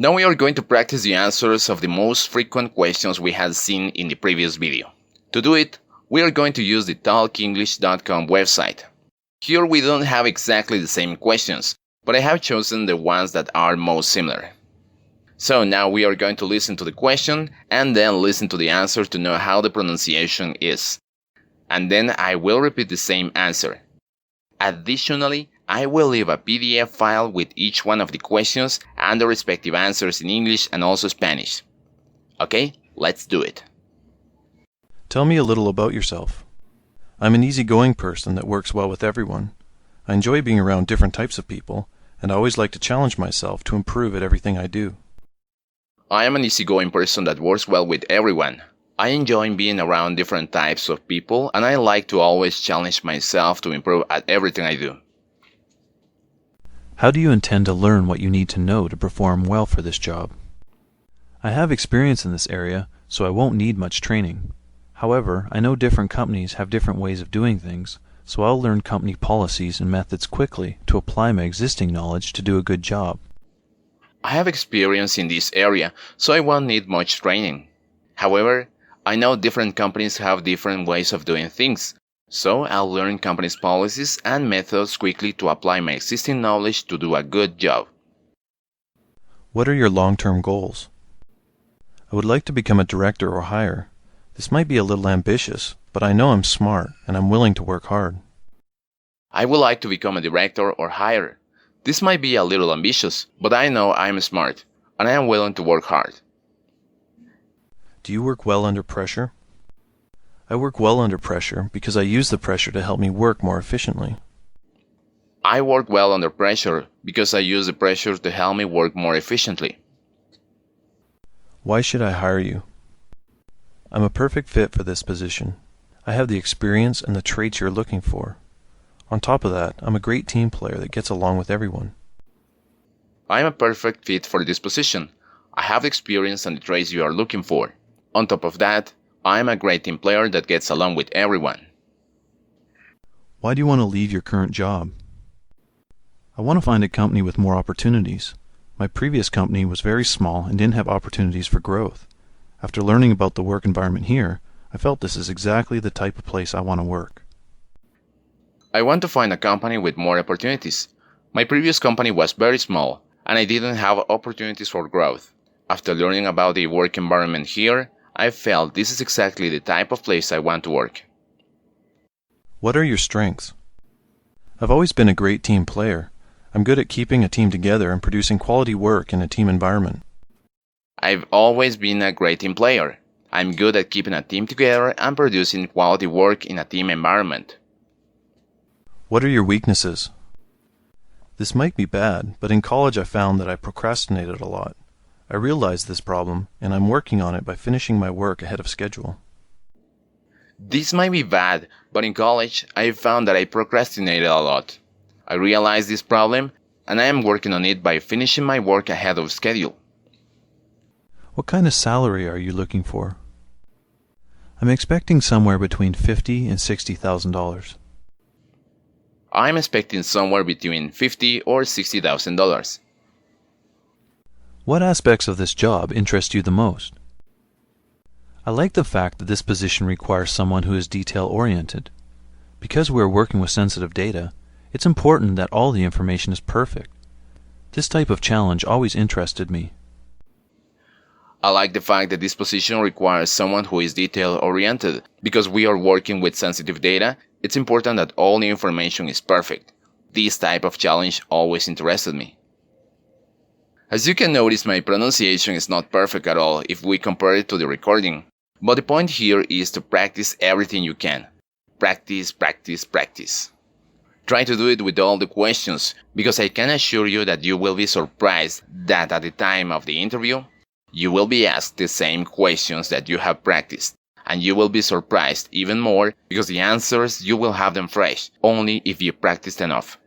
Now we are going to practice the answers of the most frequent questions we had seen in the previous video. To do it, we are going to use the talkenglish.com website. Here we don't have exactly the same questions, but I have chosen the ones that are most similar. So now we are going to listen to the question and then listen to the answer to know how the pronunciation is. And then I will repeat the same answer. Additionally, I will leave a PDF file with each one of the questions and the respective answers in English and also Spanish. Okay, let's do it. Tell me a little about yourself. I'm an easygoing person that works well with everyone. I enjoy being around different types of people, and I always like to challenge myself to improve at everything I do. I am an easygoing person that works well with everyone. I enjoy being around different types of people, and I like to always challenge myself to improve at everything I do. How do you intend to learn what you need to know to perform well for this job? I have experience in this area, so I won't need much training. However, I know different companies have different ways of doing things, so I'll learn company policies and methods quickly to apply my existing knowledge to do a good job. I have experience in this area, so I won't need much training. However, I know different companies have different ways of doing things, so I'll learn companies' policies and methods quickly to apply my existing knowledge to do a good job. What are your long-term goals? I would like to become a director or higher. This might be a little ambitious, but I know I'm smart and I'm willing to work hard. I would like to become a director or higher. This might be a little ambitious, but I know I'm smart and I am willing to work hard. Do you work well under pressure? I work well under pressure because I use the pressure to help me work more efficiently. I work well under pressure because I use the pressure to help me work more efficiently. Why should I hire you? I'm a perfect fit for this position. I have the experience and the traits you're looking for. On top of that, I'm a great team player that gets along with everyone. I am a perfect fit for this position. I have the experience and the traits you are looking for. On top of that, I am a great team player that gets along with everyone. Why do you want to leave your current job? I want to find a company with more opportunities. My previous company was very small and didn't have opportunities for growth. After learning about the work environment here, I felt this is exactly the type of place I want to work. I want to find a company with more opportunities. My previous company was very small, and I didn't have opportunities for growth. After learning about the work environment here, I felt this is exactly the type of place I want to work. What are your strengths? I've always been a great team player. I'm good at keeping a team together and producing quality work in a team environment. I've always been a great team player. I'm good at keeping a team together and producing quality work in a team environment. What are your weaknesses? This might be bad, but in college I found that I procrastinated a lot. I realized this problem, and I'm working on it by finishing my work ahead of schedule. This might be bad, but in college I found that I procrastinated a lot. I realized this problem, and I am working on it by finishing my work ahead of schedule. What kind of salary are you looking for? I'm expecting somewhere between $50,000 and $60,000. I'm expecting somewhere between $50,000 or $60,000. What aspects of this job interest you the most? I like the fact that this position requires someone who is detail-oriented. Because we are working with sensitive data, it's important that all the information is perfect. This type of challenge always interested me. I like the fact that this position requires someone who is detail-oriented. Because we are working with sensitive data, it's important that all the information is perfect. This type of challenge always interested me. As you can notice, my pronunciation is not perfect at all if we compare it to the recording. But the point here is to practice everything you can. Practice, practice, practice. Try to do it with all the questions, because I can assure you that you will be surprised that at the time of the interview, you will be asked the same questions that you have practiced. And you will be surprised even more because the answers you will have them fresh, only if you practiced enough.